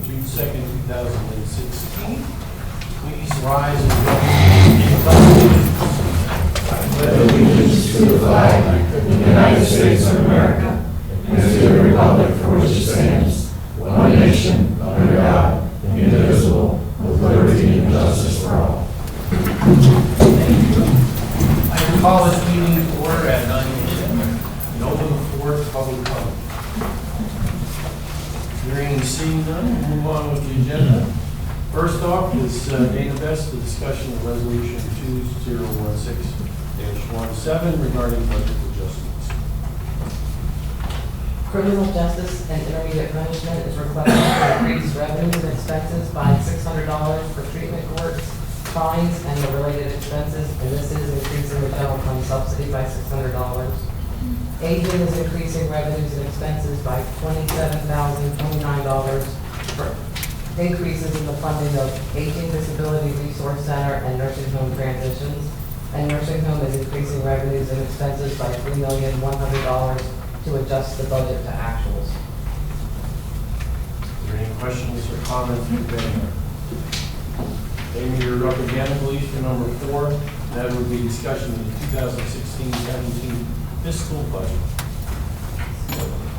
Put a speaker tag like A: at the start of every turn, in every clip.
A: June 2nd, 2016. Please rise and join me in the pledge of allegiance.
B: To the flag of the United States of America and to the republic for which it stands, one nation, under God, indivisible, with liberty and justice for all.
A: I call this meeting to order at 9 a.m. and open the floor to public comment. Hearing and seeing none, we'll move on with the agenda. First off is Dana Best, the discussion of Resolution 2016-17 regarding budget adjustments.
C: Criminal justice and intermediate punishment is requested to increase revenues and expenses by $600 for treatment courts, fines, and the related expenses, and this is increasing the general fund subsidy by $600. Aging is increasing revenues and expenses by $27,029 for increases in the funding of Aging Disability Resource Center and nursing home transitions. And nursing home is increasing revenues and expenses by $3,100 to adjust the budget to actuals.
A: Are there any questions or comments for Dana? Amy, you're up again, please, for number 4. That would be discussion of the 2016-17 fiscal budget.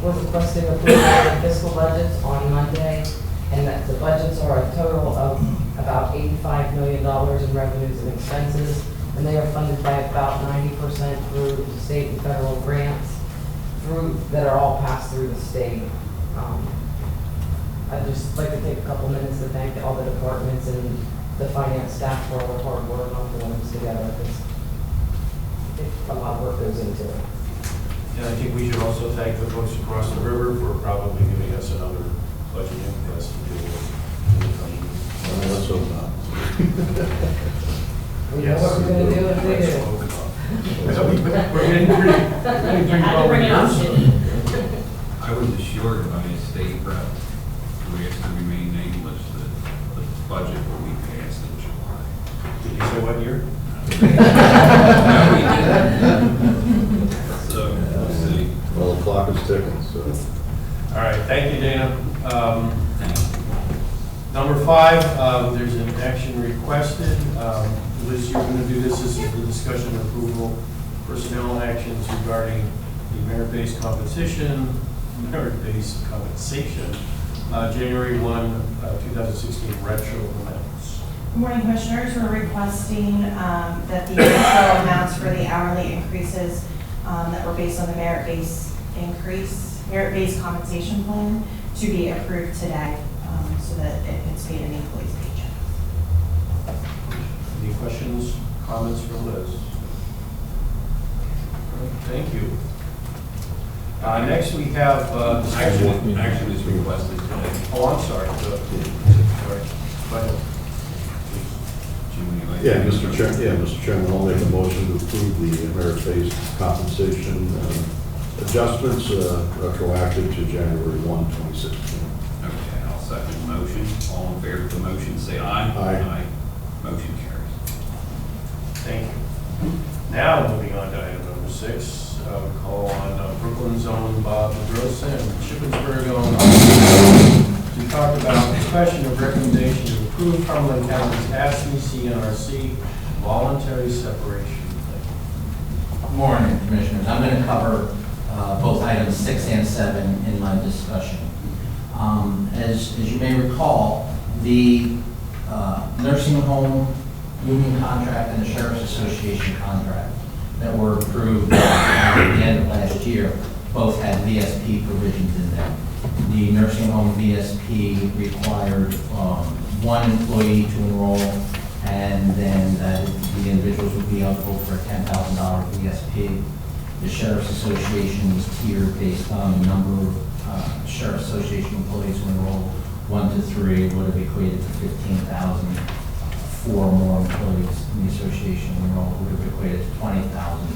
C: We're requesting approval of the fiscal budgets on Monday, and that the budgets are a total of about $85 million in revenues and expenses, and they are funded by about 90% through state and federal grants that are all passed through the state. I'd just like to take a couple minutes to thank all the departments and the finance staff for all the hard work on pulling this together, because a lot of work goes into it.
A: And I think we should also thank the folks across the river for probably giving us another budget impasse to deal with in the coming years.
B: Let's hope not.
C: We know what we're going to do if they
A: Let's
C: do.
A: hope not. We're getting pretty well rehearsed.
D: I was assured by a state rep, who has to remain nameless, that the budget will be passed in July.
A: Did you say what year?
D: No, we didn't. So, we'll see.
B: Well, the clock is ticking, so.
A: All right, thank you, Dana. Number 5, there's an action requested. Liz, you're going to do this. This is the discussion and approval personnel actions regarding the merit-based compensation, January 1, 2016 retro amounts.
E: Good morning, Commissioners. We're requesting that the retro amounts for the hourly increases that were based on the merit-based compensation plan to be approved today so that it gets paid in the employee's paycheck.
A: Any questions, comments for Liz? All right, thank you. Next we have
D: Action is requested today.
A: Oh, I'm sorry. Sorry. Go ahead.
B: Yeah, Mr. Chairman, I'll make a motion to approve the merit-based compensation adjustments retroactive to January 1, 2016.
D: Okay, I'll second the motion. All in favor of the motion, say aye.
B: Aye.
D: Motion carries.
A: Thank you. Now moving on to item number 6. We call on Brooklyn's own Bob Madrosa and Shippensburg own to talk about the question of recommendation to approve Cumberland County's ASME CNRC voluntary separation plan.
F: Good morning, Commissioners. I'm going to cover both items 6 and 7 in my discussion. As you may recall, the nursing home union contract and the Sheriff's Association contract that were approved at the end of last year both had VSP provisions in them. The nursing home VSP required one employee to enroll, and then the individuals would be eligible for a $10,000 VSP. The Sheriff's Association was tiered based on the number of Sheriff's Association employees who enrolled. 1 to 3 would have equated to 15,000. 4 or more employees in the association enrolled would have equated to 20,000.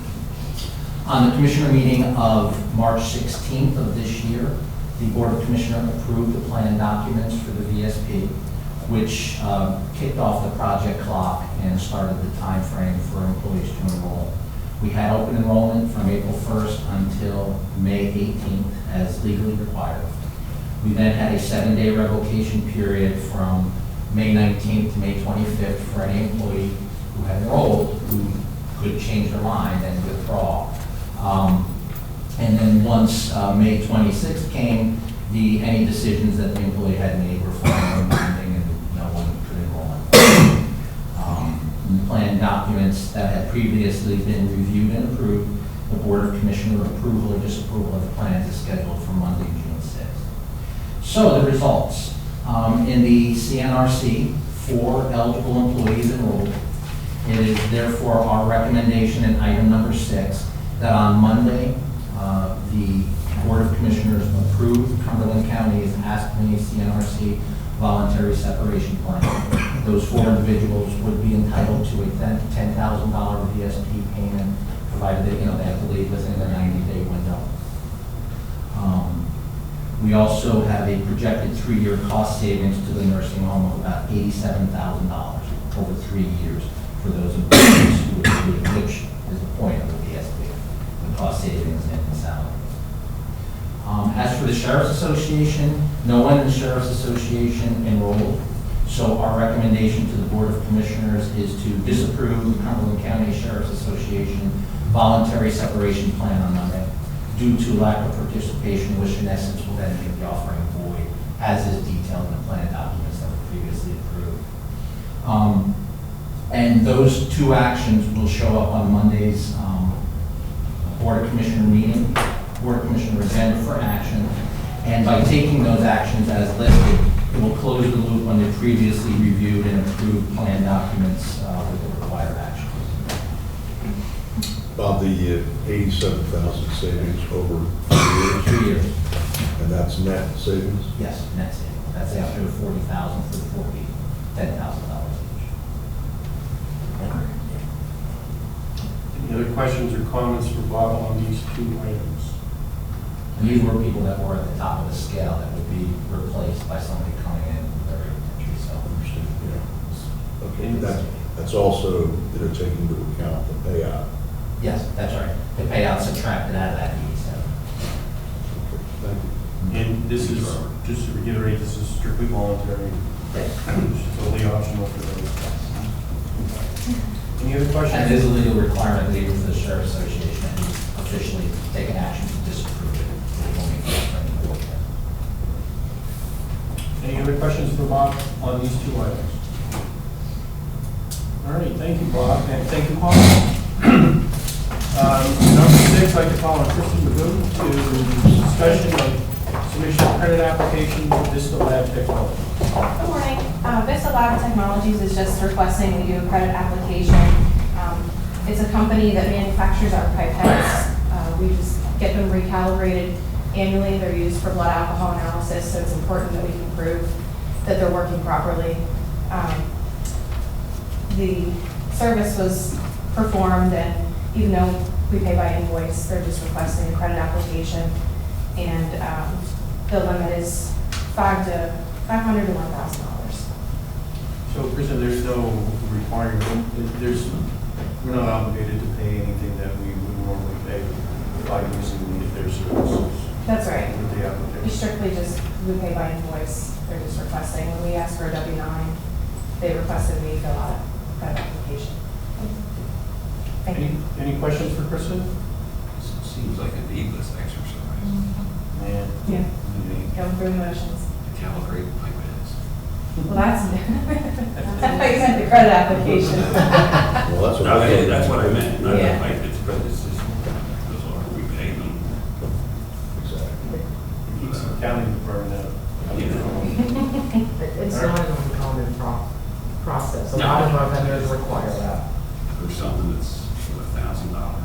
F: On the Commissioner meeting of March 16th of this year, the Board of Commissioners approved the plan documents for the VSP, which kicked off the project clock and started the time frame for employees to enroll. We had open enrollment from April 1st until May 18th as legally required. We then had a 7-day revocation period from May 19th to May 25th for any employee who had enrolled who could change their mind and withdraw. And then once May 26th came, any decisions that the employee had made were final and binding, and no one could enroll in the plan documents that had previously been reviewed and approved. The Board of Commissioner approval or disapproval of the plans is scheduled for Monday, June 6th. So the results. In the CNRC, 4 eligible employees enrolled. It is therefore our recommendation in item number 6 that on Monday, the Board of Commissioners approve Cumberland County's ASPME CNRC voluntary separation plan. Those 4 individuals would be entitled to a $10,000 VSP payment, provided that, they have to leave within the 90-day window. We also have a projected 3-year cost savings to the nursing home of about $87,000 over 3 years for those employees who would leave, which is the point of the VSP, the cost savings and salary. As for the Sheriff's Association, no one in the Sheriff's Association enrolled. So our recommendation to the Board of Commissioners is to disapprove the Cumberland County Sheriff's Association voluntary separation plan on Monday due to lack of participation, which in essence will then make the offering void, as is detailed in the plan documents that were previously approved. And those 2 actions will show up on Monday's Board of Commissioner meeting, Board of Commissioner agenda for action. And by taking those actions as listed, it will close the loop on the previously reviewed and approved plan documents with the required actions.
B: Bob, the 87,000 savings over
F: 3 years.
B: and that's net savings?
F: Yes, net savings. That's after 40,000 for the 40, $10,000
A: Any other questions or comments for Bob on these 2 items?
F: And these were people that were at the top of the scale that would be replaced by somebody coming in with their entry, so.
B: Yeah. Okay, that's also, they're taking into account the payout.
F: Yes, that's right. The payout subtracted out of that 87.
B: Okay, thank you.
A: And this is, just to reiterate, this is strictly voluntary. It's totally optional for those. Any other questions?
F: And it is a legal requirement legal for the Sheriff's Association and officially take an action to disapprove it. It will make it from the board.
A: Any other questions for Bob on these 2 items? All right, thank you, Bob, and thank you, Paul. Number 6, I'd like to call on Kristen Magoo to discussion of submission of credit application for Vista Lab Technology.
E: Good morning. Vista Lab Technologies is just requesting we do a credit application. It's a company that manufactures our pipettes. We just get them recalibrated annually. They're used for blood alcohol analysis, so it's important that we can prove that they're working properly. The service was performed, and even though we pay by invoice, they're just requesting a credit application, and the limit is $500 to $1,000.
A: So, Kristen, there's no requirement, we're not obligated to pay anything that we would normally pay by using their services.
E: That's right.
A: With the
E: We
A: application.
E: strictly we pay by invoice. They're just requesting. When we asked for a W-9, they requested we fill out a credit application. Thank you.
A: Any questions for Kristen?
D: Seems like a needless exercise.
A: Man.
E: Yeah. Going through the motions.
D: To calibrate pipettes.
E: Well, that's, I thought you meant the credit application.
B: Well, that's what
D: No,
B: I
D: that's what I meant, not the
E: Yeah.
D: pipettes, but it's just, those are, we pay them.
B: Exactly.
A: Keeps the accounting department out.
C: It's not an uncommon process. A
D: No.
C: lot of our vendors require that.
D: For something that's $1,000.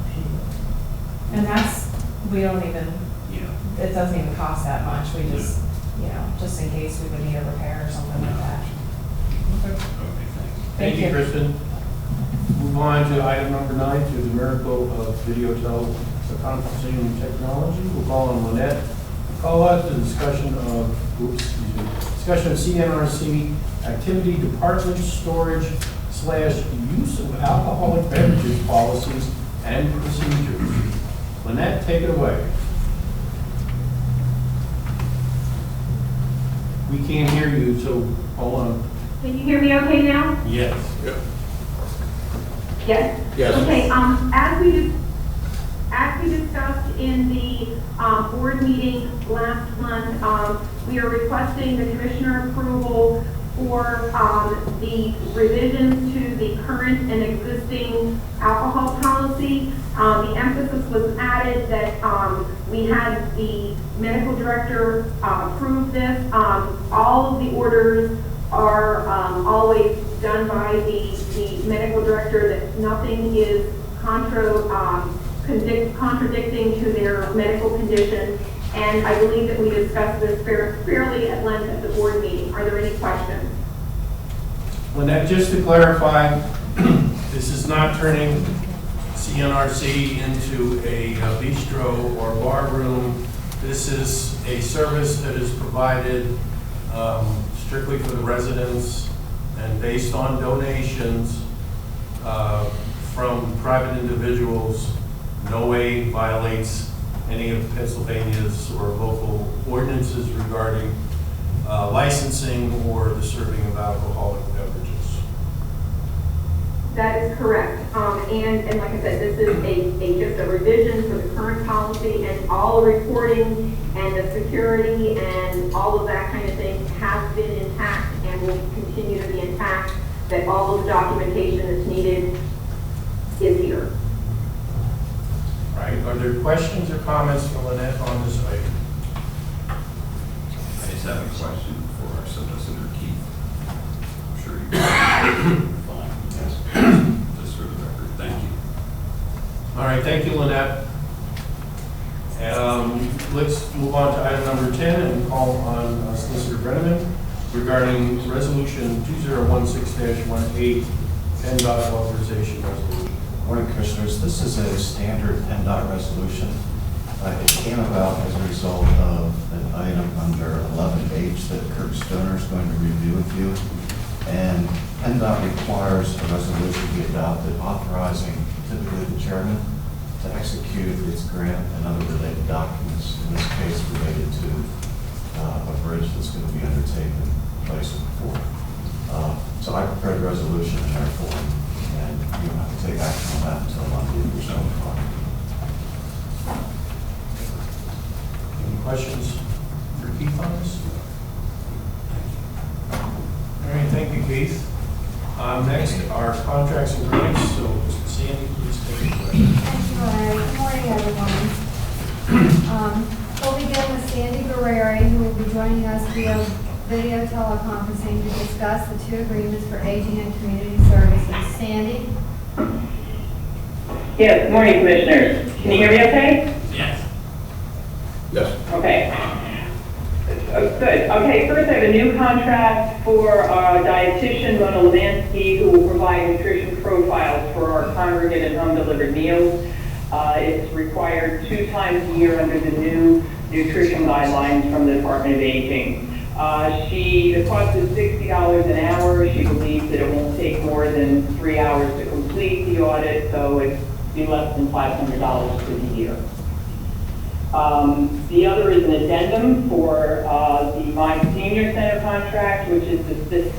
E: And that's, we don't even,
D: Yeah.
E: it doesn't even cost that much. We just, just in case we would need a repair or something like that.
D: Okay, thanks.
A: Thank you, Kristen. Move on to item number 9, to the miracle of video teleconferencing technology. We'll call on Lynette. Call out the discussion of CNRC activity department storage / use of alcoholic beverages policies and procedures. Lynette, take it away. We can't hear you, so hold on.
G: Can you hear me okay now?
A: Yes.
G: Yes?
B: Yes.
G: Okay, as we discussed in the board meeting last month, we are requesting the commissioner approval for the revisions to the current and existing alcohol policy. The emphasis was added that we had the medical director approve this. All of the orders are always done by the medical director, that nothing is contradicting to their medical condition. And I believe that we discussed this fairly at length at the board meeting. Are there any questions?
A: Lynette, just to clarify, this is not turning CNRC into a bistro or bar room. This is a service that is provided strictly for the residents and based on donations from private individuals. No way violates any of Pennsylvania's or local ordinances regarding licensing or the serving of alcoholic beverages.
G: That is correct. And like I said, this is just a revision for the current policy, and all the reporting and the security and all of that kind of thing has been intact and will continue to be intact, that all of the documentation that's needed is here.
A: Right, are there questions or comments for Lynette on this item?
D: I just have a question for our solicitor, Keith. I'm sure you fine. Yes. Just for the record, thank you.
A: All right, thank you, Lynette. Let's move on to item number 10 and call on Solicitor Brenneman regarding Resolution 2016-18, PennDOT authorization resolution.
H: Morning, Commissioners. This is a standard PennDOT resolution. It came about as a result of an item under 11H that Kirk Stoner is going to review with you. And PennDOT requires a resolution be adopted authorizing typically the chairman to execute its grant and other related documents, in this case related to a bridge that's going to be undertaken place before. So I prepared a resolution in their form, and you don't have to take action on that until Monday, which I'm on.
A: Any questions for Keith on this? All right, thank you, Keith. Next are contracts and grants, so Mr. Sandy, please take it away.
I: Thank you, Larry. Good morning, everyone. We'll begin with Sandy Guerreri, who will be joining us via video teleconferencing to discuss the two agreements for aging and community services. Sandy?
J: Yes, good morning, Commissioners. Can you hear me okay?
A: Yes.
B: Yes.
J: Okay. Good. Okay, first I have a new contract for our dietitian, Mona Lavansky, who will provide nutrition profiles for our congregate and home-delivered meals. It's required 2 times a year under the new nutrition guidelines from the Department of Aging. The cost is $60 an hour. She believes that it won't take more than 3 hours to complete the audit, so it'd be less than $500 for the year. The other is an addendum for the My Senior Center contract, which is the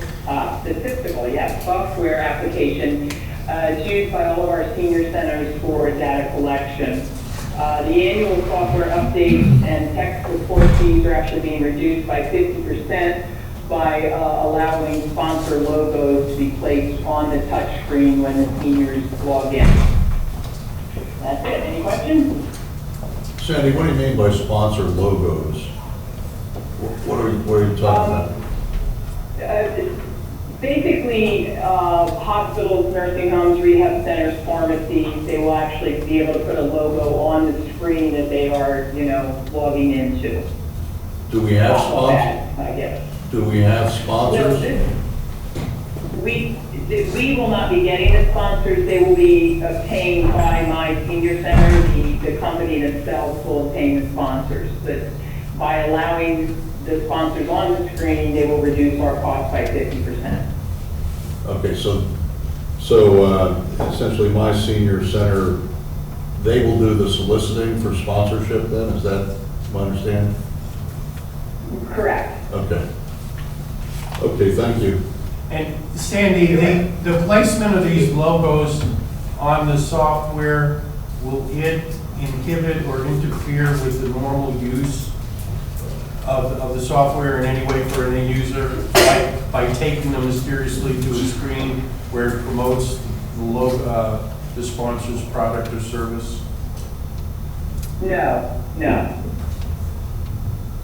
J: statistical, software application. It's used by all of our senior centers for data collection. The annual software updates and tech support fees are actually being reduced by 50% by allowing sponsor logos to be placed on the touch screen when the seniors log in. That's it. Any questions?
B: Sandy, what do you mean by sponsor logos? What are you talking about?
J: Basically, hospitals, nursing homes, rehab centers, pharmacies, they will actually be able to put a logo on the screen that they are, logging into.
B: Do we have
J: Not
B: sponsors?
J: bad, I guess.
B: Do we have sponsors?
J: We will not be getting the sponsors. They will be obtained by My Senior Center. The company themselves will obtain the sponsors. But by allowing the sponsors on the screen, they will reduce our cost by 50%.
B: Okay, so essentially My Senior Center, they will do the soliciting for sponsorship then? Is that my understanding?
J: Correct.
B: Okay. Okay, thank you.
A: And Sandy, the placement of these logos on the software, will it inhibit or interfere with the normal use of the software in any way for an end user by taking them mysteriously to a screen where it promotes the sponsor's product or service?
J: No, no.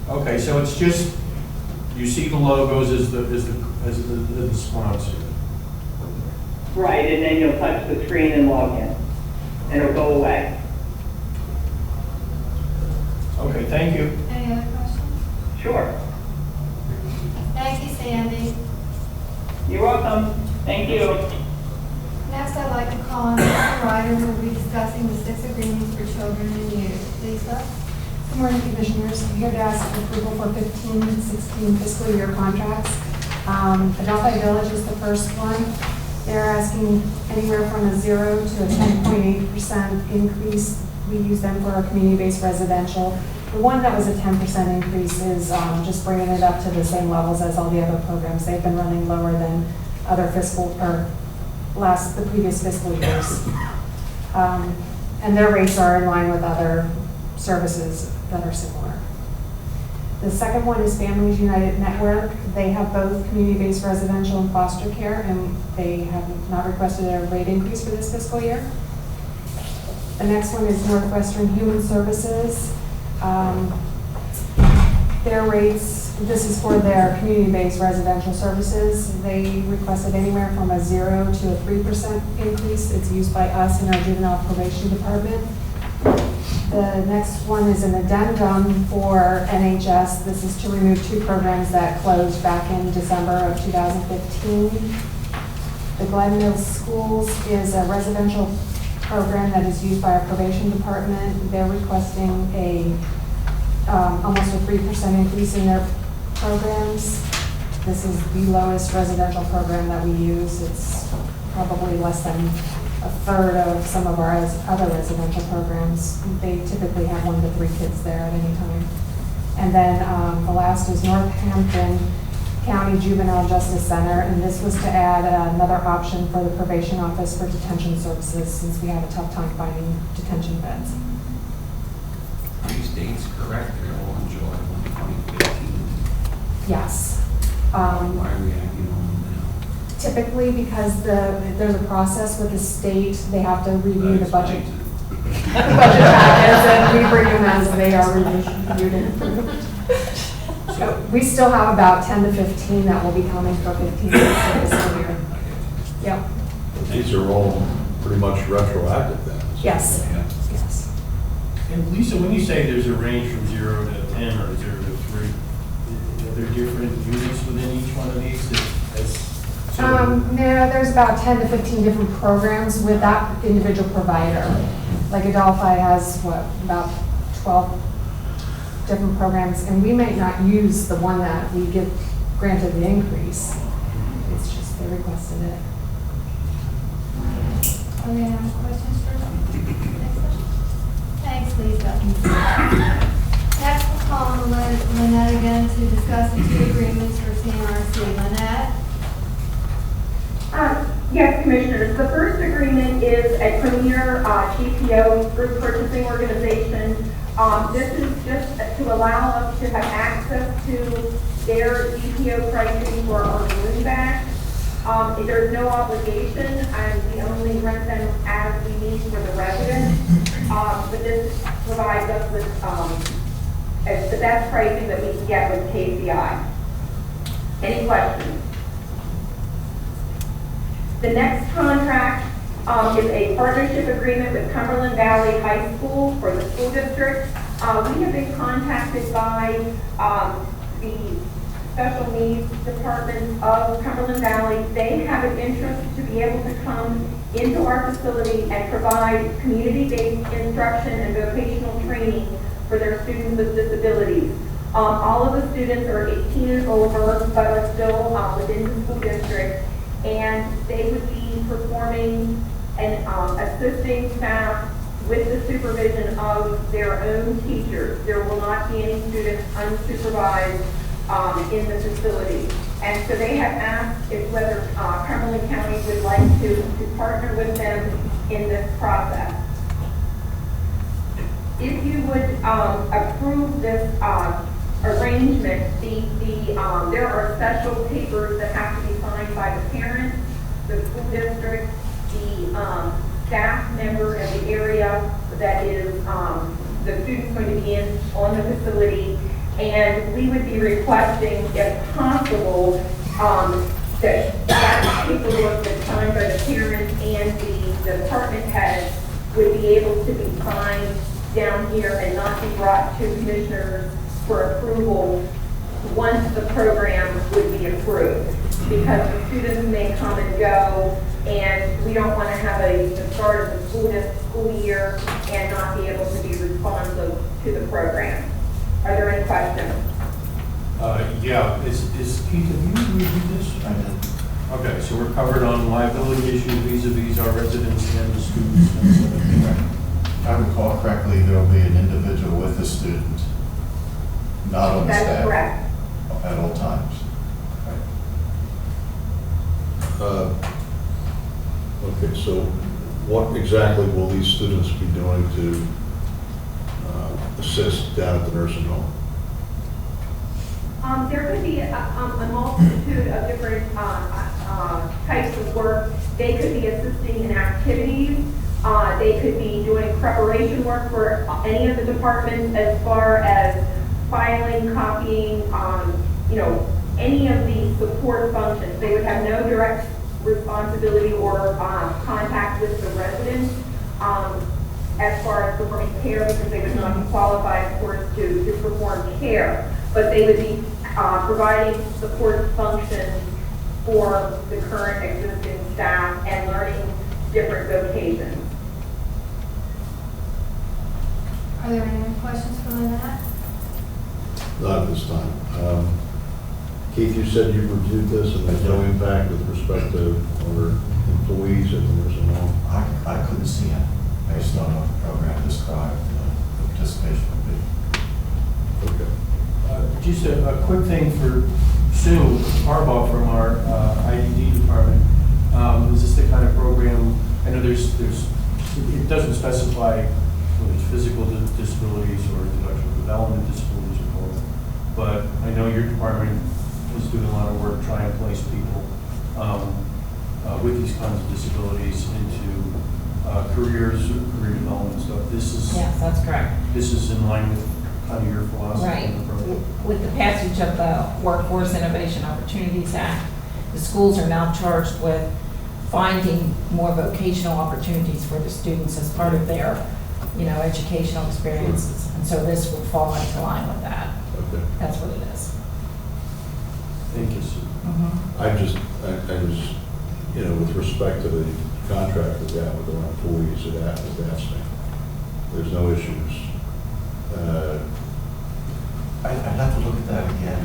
A: Okay, so it's just, you see the logos as the sponsor.
J: Right, and then you'll touch the screen and log in, and it'll go away.
A: Okay, thank you.
I: Any other questions?
J: Sure.
I: Thank you, Sandy.
J: You're welcome. Thank you.
I: Next, I'd like to call on Mr. Ryder, who will be discussing the 6 agreements for children and youth. Lisa?
K: Good morning, Commissioners. I'm here to ask for approval for 15 and 16 fiscal year contracts. Adelphi Village is the first one. They're asking anywhere from a 0 to a 10.8% increase. We use them for our community-based residential. The one that was a 10% increase is just bringing it up to the same levels as all the other programs. They've been running lower than other the previous fiscal years. And their rates are in line with other services that are similar. The second one is Families United Network. They have both community-based residential and foster care, and they have not requested a rate increase for this fiscal year. The next one is Northwestern Human Services. Their rates, this is for their community-based residential services. They requested anywhere from a 0 to a 3% increase. It's used by us in our juvenile probation department. The next one is an addendum for NHS. This is to remove 2 programs that closed back in December of 2015. The Glen Mills Schools is a residential program that is used by our probation department. They're requesting almost a 3% increase in their programs. This is the lowest residential program that we use. It's probably less than a third of some of our other residential programs. They typically have 1 to 3 kids there at any time. And then the last is Northampton County Juvenile Justice Center, and this was to add another option for the probation office for detention services, since we have a tough time finding detention beds.
D: Are these dates correct? They're all in July 1, 2015.
K: Yes.
D: Why are we acting on them now?
K: Typically, because there's a process with the state, they have to review the budget. The budget packets, and we bring them as they are reviewed and approved. So we still have about 10 to 15 that will be coming for 15 this year. Yep.
B: These are all pretty much retroactive then?
K: Yes.
B: Yeah.
K: Yes.
A: And Lisa, when you say there's a range from 0 to 10 or 0 to 3, are there different units within each one of these?
K: No, there's about 10 to 15 different programs with that individual provider. Like Adelphi has, about 12 different programs, and we may not use the one that we get granted the increase. It's just they requested it.
I: Any other questions for Lisa? Thanks, Lisa. Next, we'll call on Lynette again to discuss the 2 agreements for CNRC. Lynette?
G: Yes, Commissioners. The first agreement is a premier GPO, group purchasing organization. This is just to allow us to have access to their GPO pricing for our balloon bags. There's no obligation, and we only rent them as we need for the residents. But this provides us with the best pricing that we can get with KCI. Any questions? The next contract is a partnership agreement with Cumberland Valley High School for the school district. We have been contacted by the special needs department of Cumberland Valley. They have an interest to be able to come into our facility and provide community-based instruction and vocational training for their students with disabilities. All of the students are 18 and over, but are still within the school district, and they would be performing and assisting staff with the supervision of their own teachers. There will not be any students unsupervised in the facility. And so they have asked if whether Cumberland County would like to partner with them in this process. If you would approve this arrangement, there are special papers that have to be signed by the parents, the school district, the staff member of the area that is the student's going to be in on the facility, and we would be requesting, if possible, that paperwork that's signed by the parents and the department heads would be able to be signed down here and not be brought to commissioners for approval once the program would be approved. Because the students may come and go, and we don't want to have the start of the school year and not be able to be responsive to the program. Are there any questions?
A: Yeah, is Keith, have you reviewed this?
H: I did.
A: Okay, so we're covered on liability issues vis-a-vis our residents and the students.
H: If I recall correctly, there will be an individual with the student, not on the
G: That is
H: staff.
G: correct.
H: At all times.
B: Okay, so what exactly will these students be doing to assist down at the nursing home?
G: There could be a multitude of different types of work. They could be assisting in activities. They could be doing preparation work for any of the departments as far as filing, copying, any of the support functions. They would have no direct responsibility or contact with the residents as far as performing care, because they would not be qualified, of course, to perform care. But they would be providing support functions for the current existing staff and learning different vocations.
I: Are there any other questions for Lynette?
B: Not at this time. Keith, you said you reviewed this and there's no impact with respect to our employees at the nursing home?
H: I couldn't see it based on what the program described, the participation would be.
B: Okay.
A: Just a quick thing for Sue Harbaugh from our IDD department. Is this the kind of program, I know it doesn't specify whether it's physical disabilities or intellectual development disabilities or both, but I know your department is doing a lot of work trying to place people with these kinds of disabilities into career development stuff.
C: Yes, that's correct.
A: This is in line with kind of your philosophy
C: Right.
A: of the program.
C: With the passage of the Workforce Innovation Opportunities Act, the schools are now charged with finding more vocational opportunities for the students as part of their, educational experiences. And so this would fall into line with that.
B: Okay.
C: That's what it is.
A: Thank you, Sue.
B: I was, with respect to the contract that we have with our employees, it asked me. There's no issues.
H: I'd have to look at that again.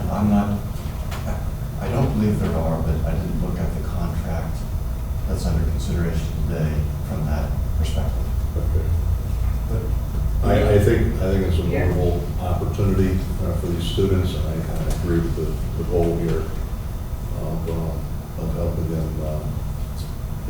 H: I don't believe there are, but I didn't look at the contract that's under consideration today from that perspective.
B: Okay. I think it's a wonderful opportunity for these students, and I agree with the goal here of helping them,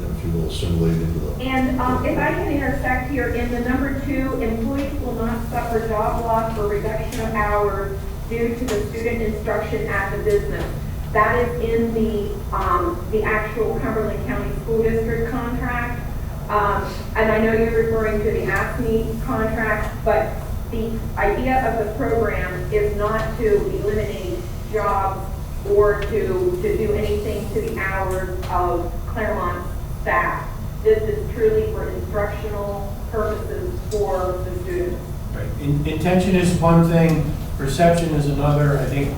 B: if you will, assimilate into the.
G: And if I can intersect here, in the number 2, employees will not suffer job loss or reduction of hours due to the student instruction at the business. That is in the actual Cumberland County School District contract. And I know you're referring to the AFSCME contract, but the idea of the program is not to eliminate jobs or to do anything to the hours of Claremont staff. This is truly for instructional purposes for the students.
A: Right. Intention is one thing, perception is another. I think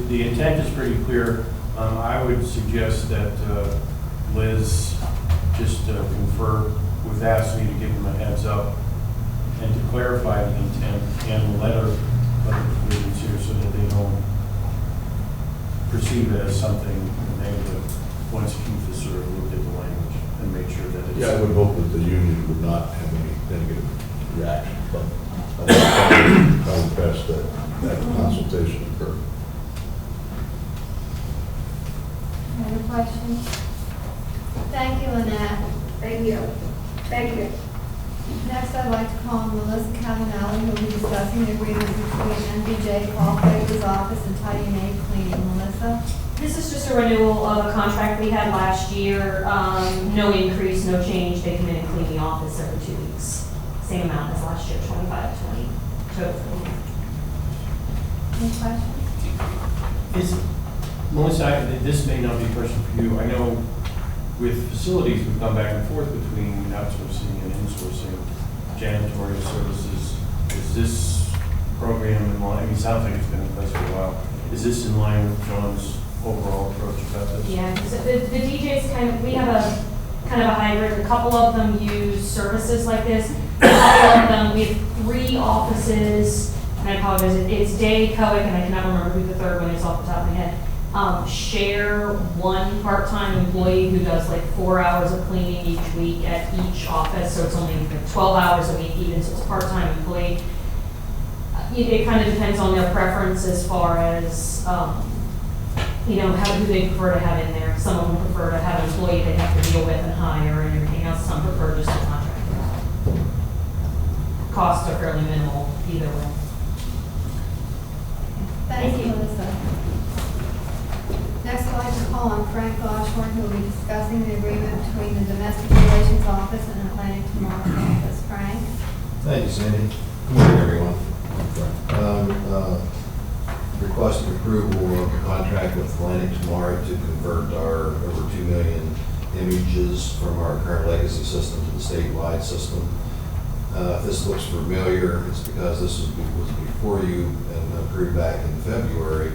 A: the intent is pretty clear. I would suggest that Liz just confer with AFSCME to give them a heads up and to clarify the intent and letter of the provisions here so that they don't perceive it as something negative once Keith has sort of looked at the language and make sure that it's.
B: Yeah, I would hope that the union would not have any negative reaction, but I would best that consultation occur.
I: Next, I'd like to call on Melissa Cavanelli, who will be discussing the agreement between MBJ Paul Craig's office and Tidy and Aid Cleaning. Melissa?
E: This is just a renewal of a contract we had last year. No increase, no change. They come in and clean the office every 2 weeks. Same amount as last year, 25-20 total.
I: Any questions?
A: Melissa, this may not be a question for you. I know with facilities, we've gone back and forth between outsourcing and insourcing janitorial services. Is this program, it sounds like it's been in place for a while. Is this in line with John's overall approach about this?
E: Yeah, so the DJs we have a kind of a hybrid. A couple of them use services like this. A couple of them, we have 3 offices, and I apologize, it's Day, Coic, and I cannot remember who the third one is off the top of my head. Share one part-time employee who does like 4 hours of cleaning each week at each office, so it's only 12 hours a week even, so it's a part-time employee. It kind of depends on their preference as far as, who they prefer to have in there. Some of them prefer to have an employee they have to deal with and hire and everything else. Some prefer just a contractor. Costs are fairly minimal either way.
I: Thank you, Melissa. Next, I'd like to call on Frank Goshorn, who will be discussing the agreement between the Domestic Relations Office and Atlantic Tomorrow Office. Frank?
L: Thank you, Sandy. Good morning, everyone. Requesting approval of a contract with Atlantic Tomorrow to convert our over 2 million images from our current legacy system to the statewide system. If this looks familiar, it's because this was before you and approved back in February.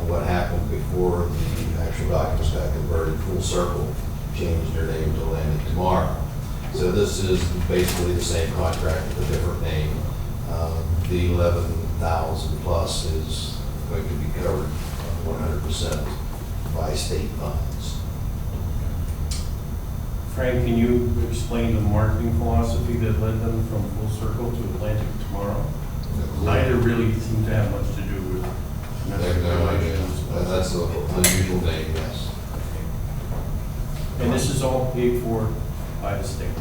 L: What happened before the actual documents got converted full circle, changed their name to Atlantic Tomorrow. So this is basically the same contract with a different name. The 11,000 plus is going to be covered 100% by state funds.
A: Frank, can you explain the marketing philosophy that led them from Full Circle to Atlantic Tomorrow? Neither really seem to have much to do with domestic relations.
L: That's an unusual name, yes.
A: And this is all paid for by the state.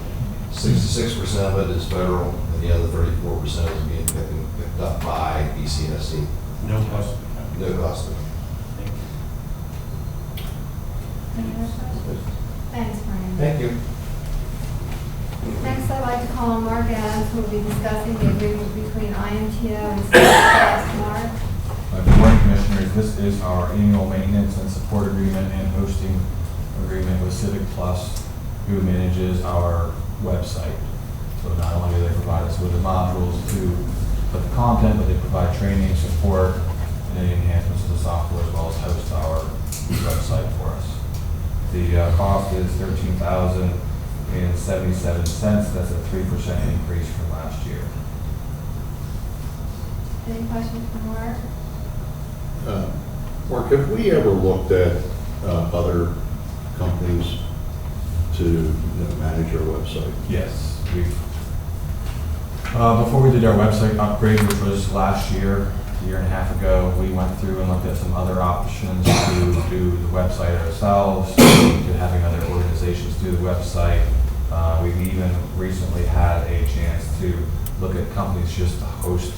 L: 66% of it is federal, and the other 34% is being picked up by BCSC.
A: No cost.
L: No cost.
A: Thank you.
I: Any other questions? Thanks, Brian.
L: Thank you.
I: Next, I'd like to call on Mark Adams, who will be discussing the agreement between IMTO and CSS. Mark?
M: Good morning, Commissioners. This is our annual maintenance and support agreement and hosting agreement with Civic Plus, who manages our website. So not only do they provide us with the modules to put the content, but they provide training, support, and any enhancements to the software, as well as host our website for us. The cost is $13,077. That's a 3% increase from last year.
I: Any questions for Mark?
N: Mark, have we ever looked at other companies to manage our website?
M: Yes, before we did our website upgrade, which was last year, a year and a half ago, we went through and looked at some other options to do the website ourselves, to having other organizations do the website. We've even recently had a chance to look at companies just to host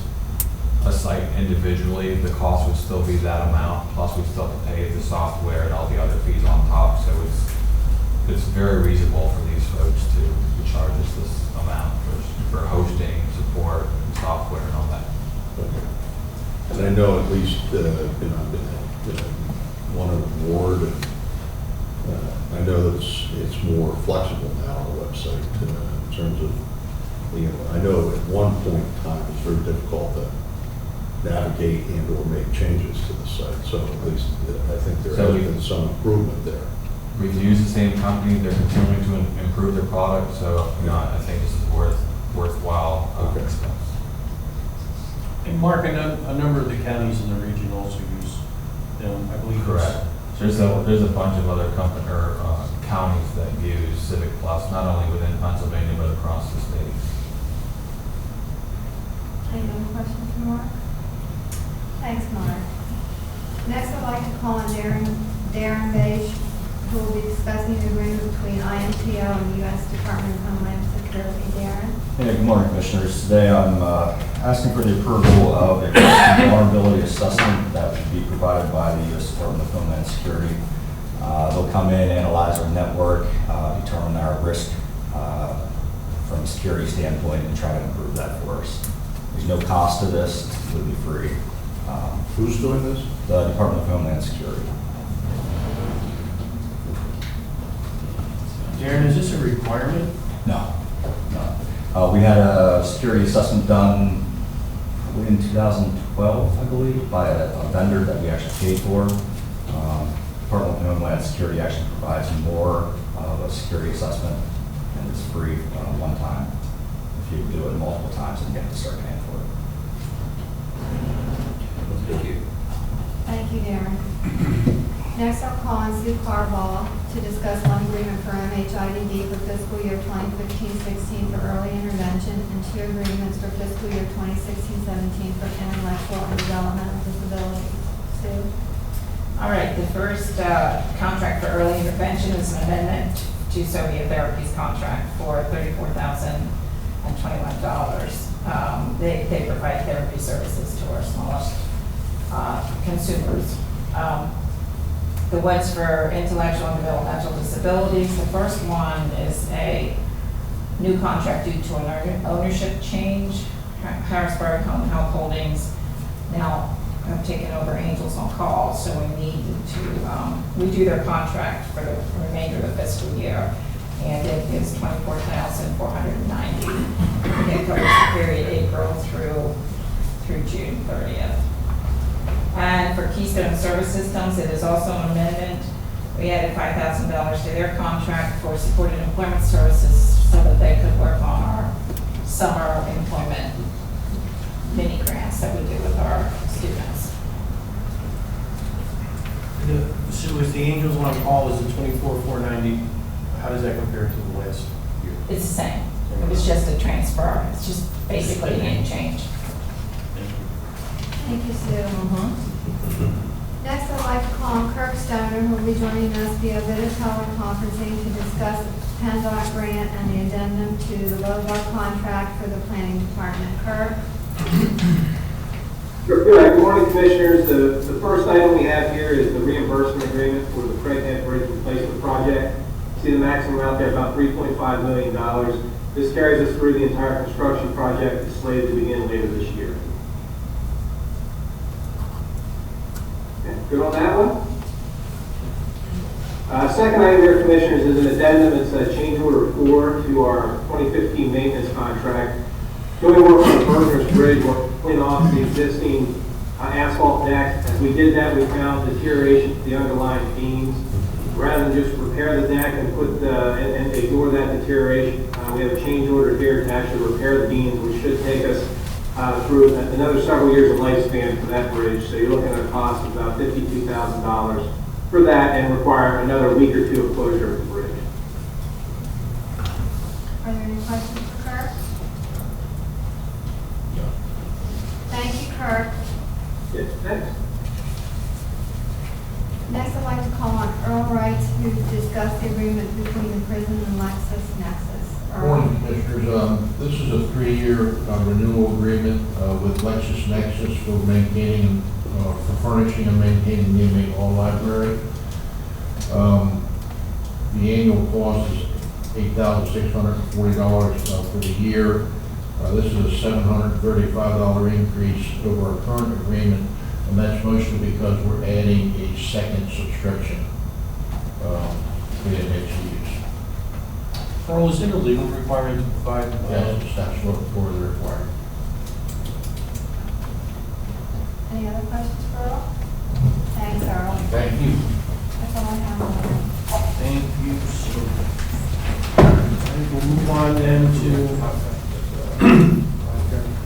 M: a site individually. The cost would still be that amount, plus we still have to pay the software and all the other fees on top. So it's very reasonable for these folks to charge us this amount for hosting, support, and software and all that.
N: Okay. And I know at least, I've been one of the board, and I know that it's more flexible now on the website in terms of, I know at one point in time it's very difficult to navigate and or make changes to the site. So at least I think there has been some improvement there.
M: We've used the same company. They're continuing to improve their product. So, I think this is worthwhile expense.
A: And Mark, a number of the counties in the region also use them, I believe.
M: Correct. There's a bunch of other counties that use Civic Plus, not only within Pennsylvania, but across the state.
I: Any other questions for Mark? Thanks, Mark. Next, I'd like to call on Darren Beige, who will be discussing the agreement between IMTO and the U.S. Department of Homeland Security. Darren?
M: good morning, Commissioners. Today I'm asking for the approval of a vulnerability assessment that would be provided by the U.S. Department of Homeland Security. They'll come in, analyze our network, determine our risk from a security standpoint, and try to improve that for us. There's no cost to this, it's completely free.
N: Who's doing this?
M: The Department of Homeland Security.
A: Darren, is this a requirement?
M: No. We had a security assessment done probably in 2012, I believe, by a vendor that we actually paid for. Department of Homeland Security actually provides more of a security assessment, and it's free one time. If you do it multiple times, then you have to start paying for it.
D: Thank you.
I: Thank you, Darren. Next, I'll call on Sue Carvall to discuss one agreement for MHIDD for fiscal year 2015-16 for early intervention and 2 agreements for fiscal year 2016-17 for intellectual and developmental disabilities. Sue?
O: All right, the first contract for early intervention is an amendment to Soviet Therapies contract for $34,021. They provide therapy services to our smallest consumers. The ones for intellectual and developmental disabilities, the first one is a new contract due to an ownership change. Harrisburg Home Health Holdings now have taken over Angels on Call, so we need to redo their contract for the remainder of the fiscal year. And it is $24,490. It covers the period April through June 30th. And for Keystone Service Systems, it is also an amendment. We added $5,000 to their contract for supported employment services so that they could work on our summer employment mini grants that we do with our students.
A: So is the Angels on Call, is it 24,490? How does that compare to the last year?
O: It's the same. It was just a transfer. It's just basically a name change.
I: Thank you, Sue. Next, I'd like to call on Kirk Stoner, who will be joining us via video teleconferencing to discuss the PennDOT grant and the addendum to the Roebuck contract for the planning department. Kirk?
P: Good morning, Commissioners. The first item we have here is the reimbursement agreement for the Craighead Bridge replacement project. See the maximum out there, about $3.5 million. This carries us through the entire construction project. It's slated to begin later this year. Good on that one? Second item here, Commissioners, is an addendum. It's a change order 4 to our 2015 maintenance contract. Doing work on the Berger's Bridge, we're cleaning off the existing asphalt deck. As we did that, we found deterioration to the underlying beams. Rather than just repair the deck and and ignore that deterioration, we have a change order here to actually repair the beams, which should take us through another several years of lifespan for that bridge. So you're looking at a cost of about $52,000 for that and require another week or 2 of closure of the bridge.
I: Are there any questions for Kirk?
N: No.
I: Thank you, Kirk.
P: Yes, thanks.
I: Next, I'd like to call on Earl Wright to discuss the agreement between the prison and LexisNexis. Earl?
Q: Morning, Commissioners. This is a 3-year renewal agreement with LexisNexis for maintaining, for furnishing and maintaining the inmate law library. The annual cost is $8,640 for the year. This is a $735 increase over our current agreement, and that's mostly because we're adding a second subscription via next use.
A: Earl, is it a legal requirement to provide?
Q: Yes, that's what they're required.
I: Any other questions for Earl? Thanks, Earl.
Q: Thank you.
I: That's all I have on that.
A: Thank you so much. We'll move on then to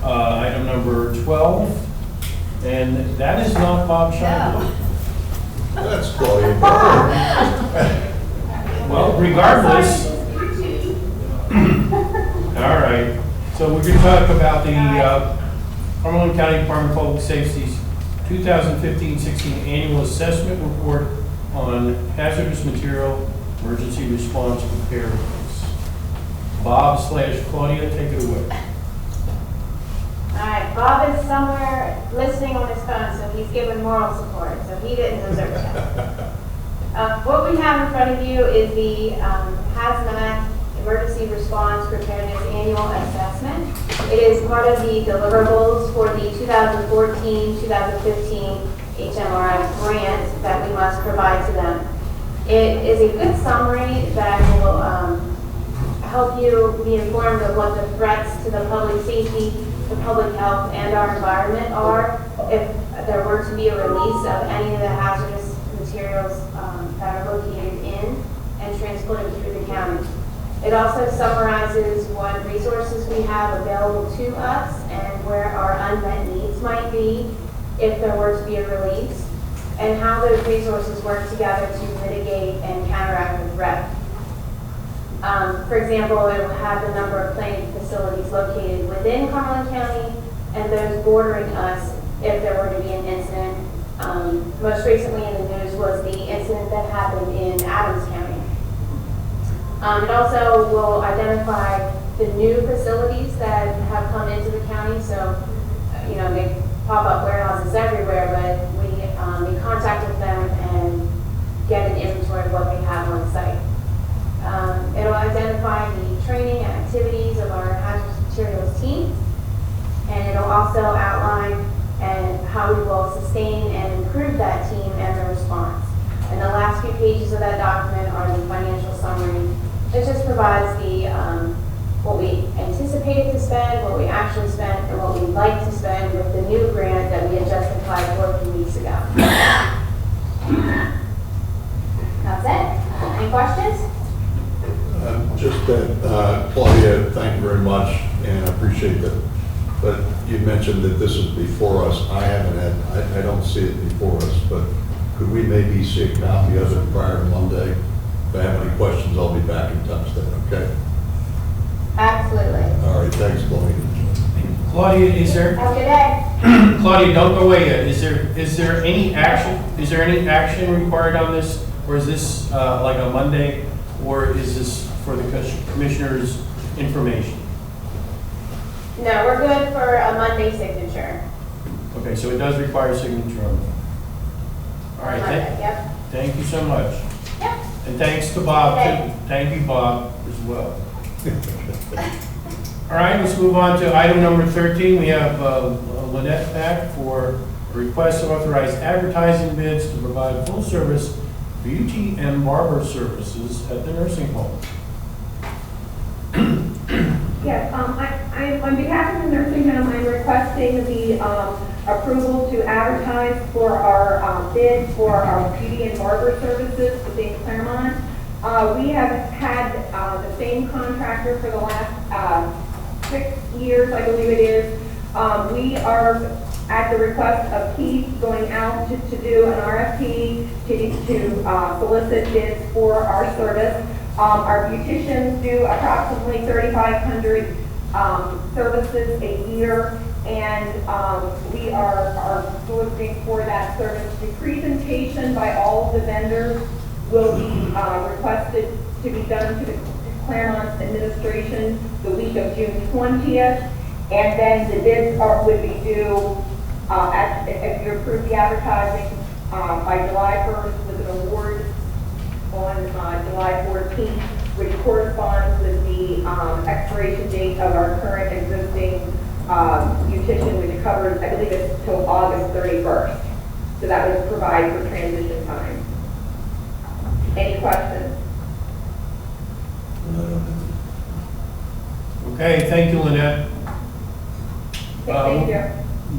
A: item number 12, and that is not Bob Shively.
N: That's Claudia.
A: Well, regardless. All right, so we're going to talk about the Cumberland County Department of Public Safety's 2015-16 annual assessment report on hazardous material emergency response preparedness. Bob/Claudia, take it away.
R: And Bob is somewhere listening on his phone, so he's giving moral support, so he didn't deserve that. What we have in front of you is the hazmat emergency response preparedness annual assessment. It is part of the deliverables for the 2014-2015 HMRF grant that we must provide to them. It is a good summary that will help you be informed of what the threats to the public safety, the public health, and our environment are if there were to be a release of any of the hazardous materials that are located in and transported through the county. It also summarizes what resources we have available to us and where our unmet needs might be if there were to be a release, and how those resources work together to mitigate and counteract the threat. For example, it will have the number of planning facilities located within Cumberland County and those bordering us if there were to be an incident. Most recently in the news was the incident that happened in Adams County. It also will identify the new facilities that have come into the county. So, you know, they pop up warehouses everywhere, but we in contact with them and get an inventory of what they have on site. It'll identify the training and activities of our hazardous materials team, and it'll also outline how we will sustain and improve that team and the response. And the last few pages of that document are the financial summary. It just provides the what we anticipated to spend, what we actually spent, and what we'd like to spend with the new grant that we had just applied for a few weeks ago. That's it. Any questions?
N: Just that, Claudia, thank you very much, and I appreciate that. But you mentioned that this is before us. I haven't had, I don't see it before us, but could we maybe see a copy of it prior to Monday? If I have any questions, I'll be back in touch then, okay?
R: Absolutely.
N: All right, thanks, Claudia.
A: Claudia, is there?
R: Have a good day.
A: Claudia, don't go away yet. Is there any action? Is there any action required on this, or is this like a Monday, or is this for the commissioner's information?
R: No, we're good for a Monday signature.
A: Okay, so it does require a signature on it. All right,
R: Monday, yep.
A: thank you so much.
R: Yep.
A: And thanks to Bob,
R: Okay.
A: too. Thank you, Bob, as well. All right, let's move on to item number 13. We have Lynette back for a request to authorize advertising bids to provide full-service beauty and barber services at the nursing home.
G: Yes, I, on behalf of the nursing home, I'm requesting the approval to advertise for our bid for our beauty and barber services within Claremont. We have had the same contractor for the last 6 years, I believe it is. We are, at the request of Keith, going out to do an RFP to solicit bids for our service. Our beauticians do approximately 3,500 services a year, and we are soliciting for that service. The presentation by all of the vendors will be requested to be done to the Claremont administration the week of June 20th, and then the bids would be due, if you approve the advertising, by July 1st with an award on July 14th, which corresponds with the expiration date of our current existing beautician, which covers, I believe it's till August 31st. So that would provide for transition time. Any questions?
A: Okay, thank you, Lynette.
G: Thank you.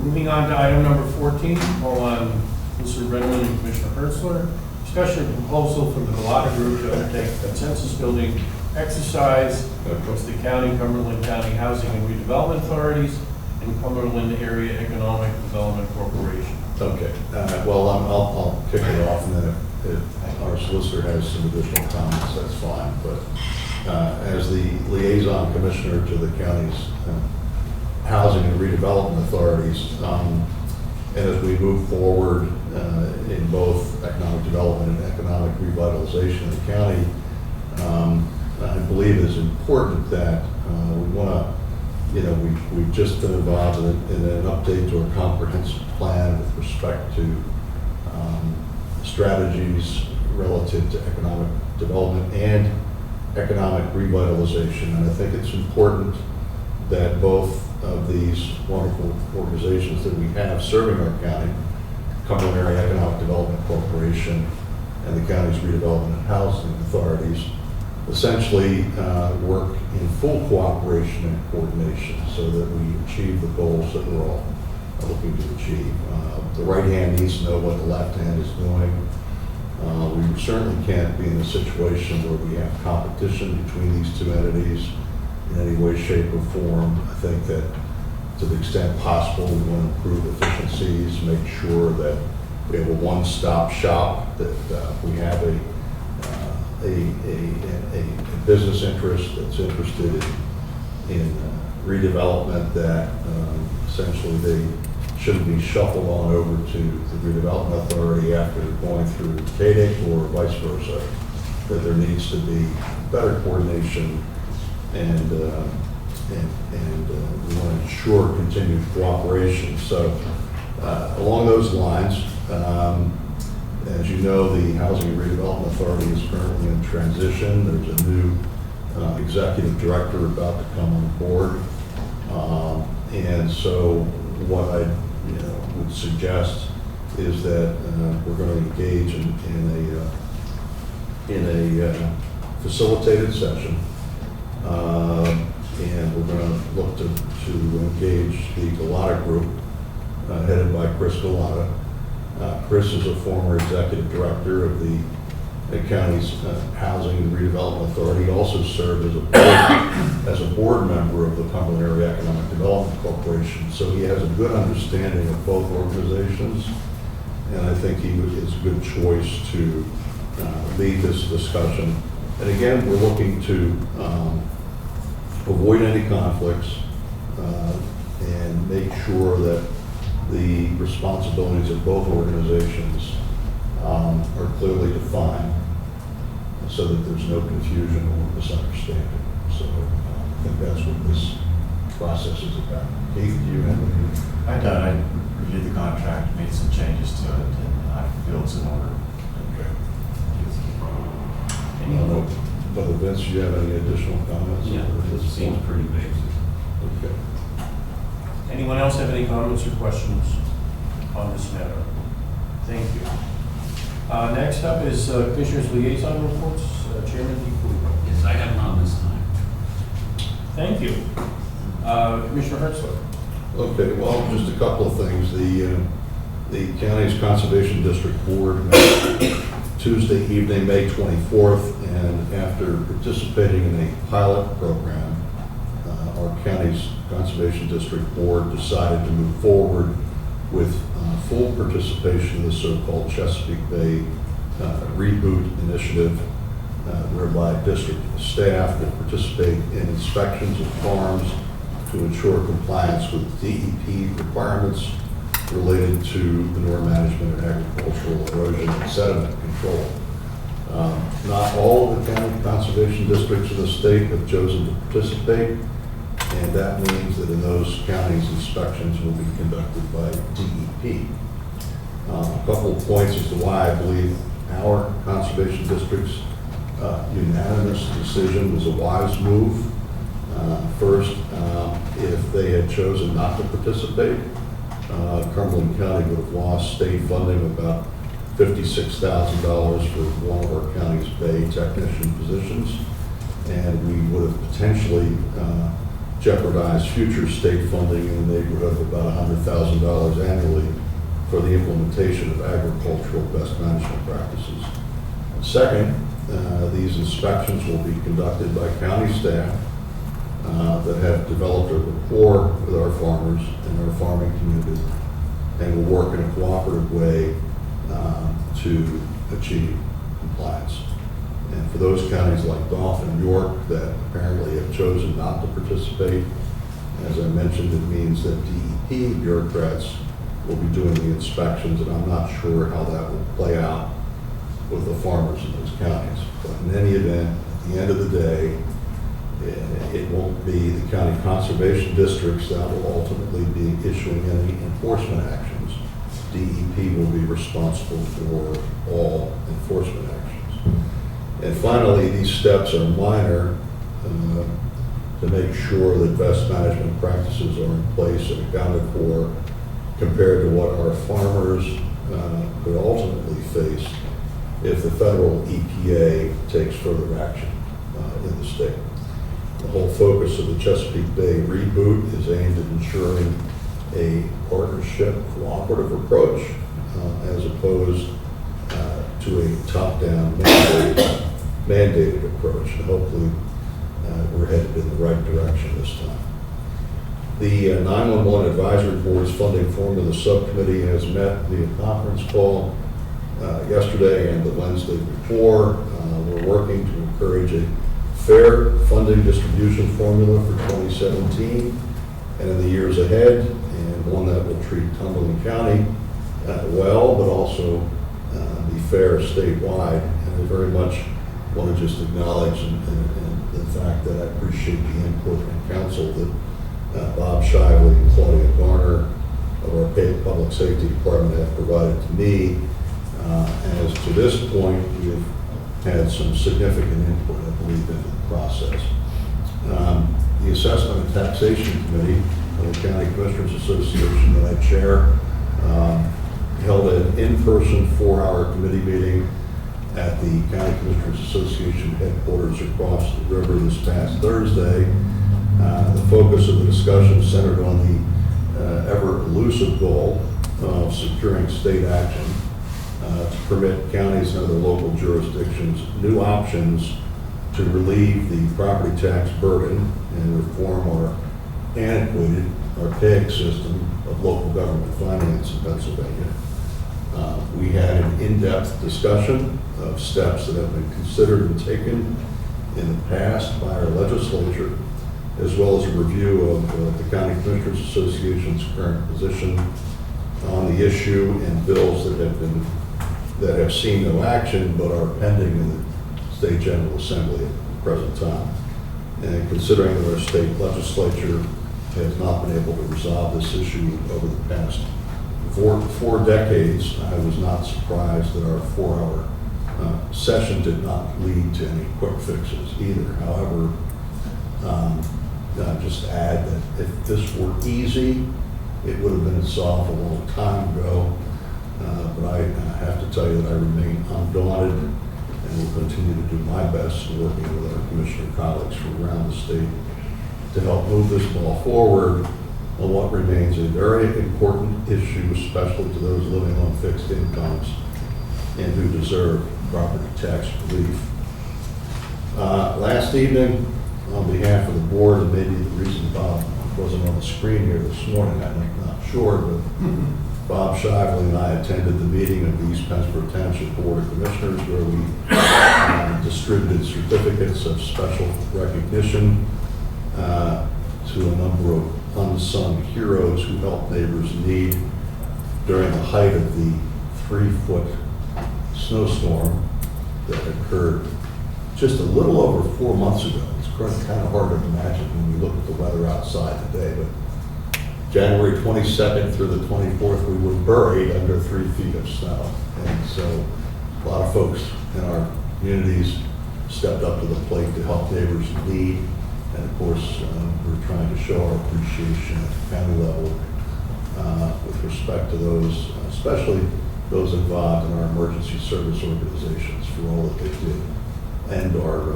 A: Moving on to item number 14, call on Mr. Redmond and Commissioner Hertzler. Discussion of proposal from the Galata Group to undertake consensus building exercise across the county, Cumberland County Housing and Redevelopment Authorities, and Cumberland Area Economic Development Corporation.
N: Okay, well, I'll kick it off, and then if our solicitor has some additional comments, that's fine. But as the liaison commissioner to the county's housing and redevelopment authorities, and as we move forward in both economic development and economic revitalization of the county, I believe it's important that we want to, we we've just been involved in an update to our comprehensive plan with respect to strategies relative to economic development and economic revitalization. And I think it's important that both of these wonderful organizations that we have serving our county, Cumberland Area Economic Development Corporation and the county's redevelopment and housing authorities, essentially work in full cooperation and coordination so that we achieve the goals that we're all looking to achieve. The right hand needs to know what the left hand is doing. We certainly can't be in a situation where we have competition between these two entities in any way, shape, or form. I think that to the extent possible, we want to improve efficiencies, make sure that we have a one-stop shop, that we have a business interest that's interested in redevelopment, that essentially they shouldn't be shuffled on over to the redevelopment authority after going through KDIC or vice versa, that there needs to be better coordination and we want to ensure continued cooperation. So along those lines, as you know, the Housing and Redevelopment Authority is currently in transition. There's a new executive director about to come on board. And so what I would suggest is that we're going to engage in a facilitated session. And we're going to look to engage the Galata Group, headed by Chris Galata. Chris is a former executive director of the county's Housing and Redevelopment Authority. He also served as a board member of the Cumberland Area Economic Development Corporation. So he has a good understanding of both organizations, and I think he is a good choice to lead this discussion. And again, we're looking to avoid any conflicts and make sure that the responsibilities of both organizations are clearly defined so that there's no confusion or misunderstanding. So I think that's what this process is about. Keith, do you have any?
H: I reviewed the contract, made some changes to it, and I feel it's in order.
N: Okay.
A: Any
N: Brother Vince, do you have any additional comments?
A: Yeah, this seems pretty basic.
N: Okay.
A: Anyone else have any comments or questions on this matter? Thank you. Next up is Commissioners' Liaison Reports. Chairman DeFulico.
D: Yes, I have none this time.
A: Thank you. Commissioner Herzog.
N: Okay, well, just a couple of things. The county's Conservation District Board met Tuesday evening, May 24th, and after participating in a pilot program, our county's Conservation District Board decided to move forward with full participation in the so-called Chesapeake Bay Reboot Initiative, whereby district staff will participate in inspections of farms to ensure compliance with DEP requirements related to manure management and agricultural erosion and sediment control. Not all of the county conservation districts in the state have chosen to participate, and that means that in those counties, inspections will be conducted by DEP. A couple of points as to why I believe our conservation district's unanimous decision was a wise move. First, if they had chosen not to participate, Cumberland County would have lost state funding of about $56,000 for one of our county's bay technician positions, and we would have potentially jeopardized future state funding in the neighborhood of about $100,000 annually for the implementation of agricultural best management practices. Second, these inspections will be conducted by county staff that have developed a rapport with our farmers and our farming community, and will work in a cooperative way to achieve compliance. And for those counties like Dauphin and York that apparently have chosen not to participate, as I mentioned, it means that DEP bureaucrats will be doing the inspections, and I'm not sure how that will play out with the farmers in those counties. But in any event, at the end of the day, It won't be the county conservation districts that will ultimately be issuing any enforcement actions. DEP will be responsible for all enforcement actions. And finally, these steps are minor to make sure that best management practices are in place and accounted for compared to what our farmers could ultimately face if the federal EPA takes further action in the state. The whole focus of the Chesapeake Bay reboot is aimed at ensuring a partnership, cooperative approach as opposed to a top-down mandated approach. And hopefully we're headed in the right direction this time. The 911 Advisory Board's funding formula subcommittee has met via conference call yesterday and the Wednesday before. We're working to encourage a fair funding distribution formula for 2017 and in the years ahead, and one that will treat Cumberland County well, but also be fair statewide. And I very much want to just acknowledge and the fact that I appreciate the input and counsel that Bob Shively and Claudia Garner of our Public Safety Department have provided to me. As to this point, we have had some significant input, I believe, into the process. The Assessment and Taxation Committee of the County Commissioners Association that I chair held an in-person 4-hour committee meeting at the County Commissioners Association headquarters across the river this past Thursday. The focus of the discussion centered on the ever elusive goal of securing state action to permit counties and other local jurisdictions new options to relieve the property tax burden and reform our antiquated, archaic system of local government finance in Pennsylvania. We had an in-depth discussion of steps that have been considered and taken in the past by our legislature, as well as a review of the County Commissioners Association's current position on the issue and bills that have seen no action but are pending in the State General Assembly at the present time. And considering that our state legislature has not been able to resolve this issue over the past four decades, I was not surprised that our 4-hour session did not lead to any quick fixes either. However, I'll just add that if this were easy, it would have been solved a long time ago. But I have to tell you that I remain undaunted and will continue to do my best in working with our commissioner colleagues from around the state to help move this ball forward on what remains a very important issue, especially to those living on fixed incomes and who deserve property tax relief. Last evening, on behalf of the board, and maybe the reason Bob wasn't on the screen here this morning, I'm not sure, but Bob Shively and I attended the meeting of the East Pennsboro Township Board of Commissioners where we distributed certificates of special recognition to a number of unsung heroes who helped neighbors in need during the height of the 3-foot snowstorm that occurred just a little over 4 months ago. It's kind of hard to imagine when you look at the weather outside today, but January 22nd through the 24th, we were buried under 3 feet of snow. And so a lot of folks in our communities stepped up to the plate to help neighbors in need. And of course, we're trying to show our appreciation at the county level with respect to those, especially those involved in our emergency service organizations for all that they did, and our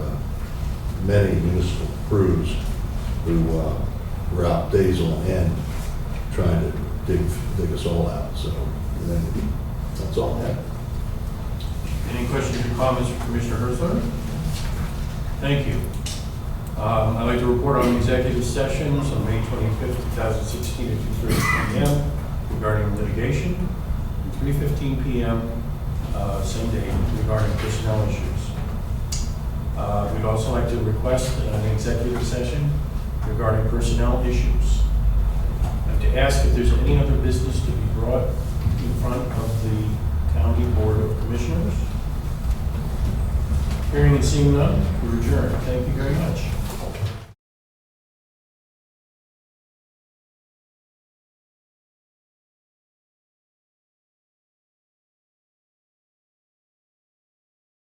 N: many municipal crews who were out days on end trying to dig us all out. So that's all I have.
A: Any questions or comments from Commissioner Herzler? Thank you. I'd like to report on executive sessions on May 25th, 2016 at 2:30 p.m. regarding litigation, and 3:15 p.m. Same day regarding personnel issues. We'd also like to request an executive session regarding personnel issues. I'd like to ask if there's any other business to be brought in front of the County Board of Commissioners. Hearing and seeing none, we're adjourned. Thank you very much.